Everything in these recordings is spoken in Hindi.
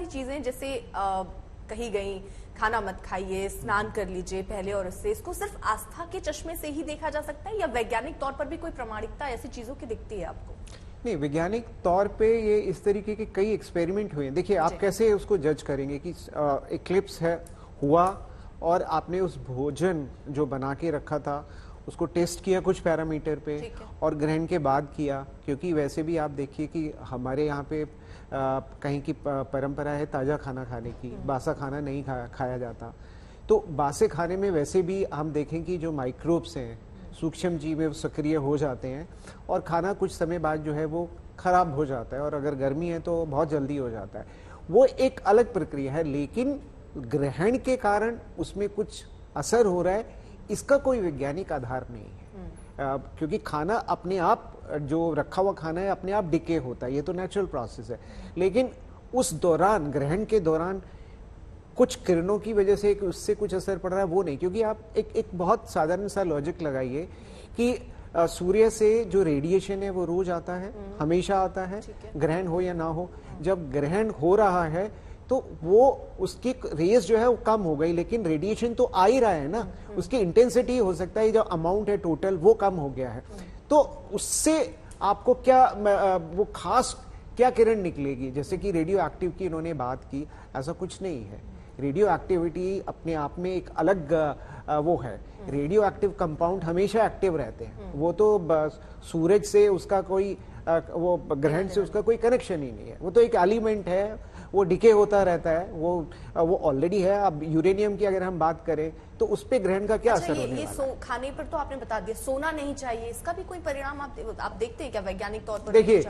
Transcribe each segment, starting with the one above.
सारी चीजें जैसे कही गई, खाना मत खाइए, स्नान कर लीजिए पहले और उससे, इसको सिर्फ आस्था के चश्मे से ही देखा जा सकता है या वैज्ञानिक तौर पर भी कोई प्रामाणिकता ऐसी चीजों की दिखती है आपको? नहीं, वैज्ञानिक तौर पे ये इस तरीके के कई एक्सपेरिमेंट हुए हैं। देखिए, आप कैसे उसको जज करेंगे कि इक्लिप्स है हुआ और आपने उस भोजन जो बना के रखा था उसको टेस्ट किया कुछ पैरामीटर पे और ग्रहण के बाद किया, क्योंकि वैसे भी आप देखिए कि हमारे यहाँ पे कहीं की परंपरा है ताज़ा खाना खाने की, बासा खाना नहीं खाया जाता। तो बासे खाने में वैसे भी हम देखें कि जो माइक्रोब्स हैं, सूक्ष्म जीव सक्रिय हो जाते हैं और खाना कुछ समय बाद जो है वो खराब हो जाता है, और अगर गर्मी है तो बहुत जल्दी हो जाता है। वो एक अलग प्रक्रिया है, लेकिन ग्रहण के कारण उसमें कुछ असर हो रहा है, इसका कोई वैज्ञानिक आधार नहीं है। क्योंकि खाना अपने आप, जो रखा हुआ खाना है अपने आप डिके होता है, ये तो नेचुरल प्रोसेस है। लेकिन उस दौरान, ग्रहण के दौरान कुछ किरणों की वजह से उससे कुछ असर पड़ रहा है, वो नहीं। क्योंकि आप एक बहुत साधारण सा लॉजिक लगाइए कि सूर्य से जो रेडिएशन है वो रोज आता है, हमेशा आता है, ग्रहण हो या ना हो। जब ग्रहण हो रहा है तो वो उसकी रेस जो है वो कम हो गई, लेकिन रेडिएशन तो आ ही रहा है ना, उसकी इंटेंसिटी हो सकता है जो अमाउंट है टोटल वो कम हो गया है। तो उससे आपको क्या वो खास क्या किरण निकलेगी? जैसे कि रेडियो एक्टिव की इन्होंने बात की, ऐसा कुछ नहीं है। रेडियो एक्टिविटी अपने आप में एक अलग वो है। रेडियो एक्टिव कंपाउंड हमेशा एक्टिव रहते हैं, वो तो सूरज से उसका कोई वो ग्रहण से उसका कोई कनेक्शन ही नहीं है, वो तो एक एलिमेंट है, वो डिके होता रहता है, वो ऑलरेडी है। अब यूरेनियम की अगर हम बात करें तो उस पे ग्रहण का क्या असर होने वाला है? खाने पर तो आपने बता दिया, सोना नहीं चाहिए, इसका भी कोई परिणाम आप देखते हैं क्या वैज्ञानिक तौर पर? देखिए,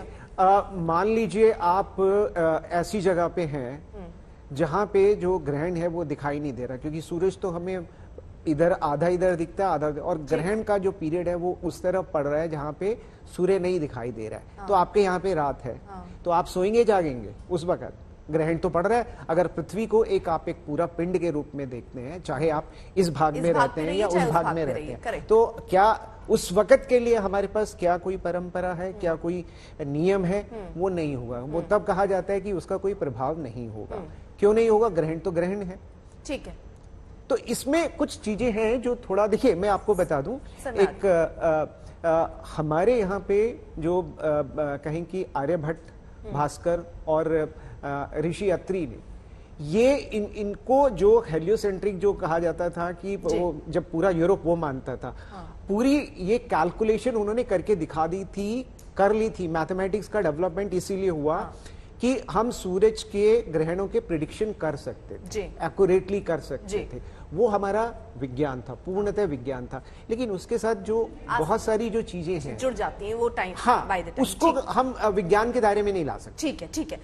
मान लीजिए आप ऐसी जगह पे हैं जहां पे जो ग्रहण है वो दिखाई नहीं दे रहा, क्योंकि सूरज तो हमें इधर आधा इधर दिखता है, आधा, और ग्रहण का जो पीरियड है वो उस तरफ पड़ रहा है जहां पे सूर्य नहीं दिखाई दे रहा है। तो आपके यहाँ पे रात है, तो आप सोएंगे जागेंगे उस वक्त? ग्रहण तो पड़ रहा है। अगर पृथ्वी को आप एक पूरा पिंड के रूप में देखते हैं, चाहे आप इस भाग में रहते हैं या उस भाग में रहते हैं, तो क्या उस वक्त के लिए हमारे पास क्या कोई परंपरा है, क्या कोई नियम है? वो नहीं होगा। वो तब कहा जाता है कि उसका कोई प्रभाव नहीं होगा। क्यों नहीं होगा? ग्रहण तो ग्रहण है। ठीक है। तो इसमें कुछ चीजें हैं जो थोड़ा, देखिए मैं आपको बता दूं, एक हमारे यहाँ पे जो कहें कि आर्यभट्ट, भास्कर और ऋषि अत्रि ने ये इनको जो हेलियोसेंट्रिक जो कहा जाता था कि वो जब पूरा यूरोप वो मानता था, पूरी ये कैलकुलेशन उन्होंने करके दिखा दी थी, कर ली थी। मैथमेटिक्स का डेवलपमेंट इसीलिए हुआ कि हम सूरज के ग्रहणों के प्रिडिक्शन कर सकते थे, एक्यूरेटली कर सकते थे। वो हमारा विज्ञान था, पूर्णतः विज्ञान था। लेकिन उसके साथ जो बहुत सारी जो चीजें हैं जुड़ जाती हैं वो टाइम, हाँ, उसको हम विज्ञान के दायरे में नहीं ला सकते। ठीक है, ठीक है।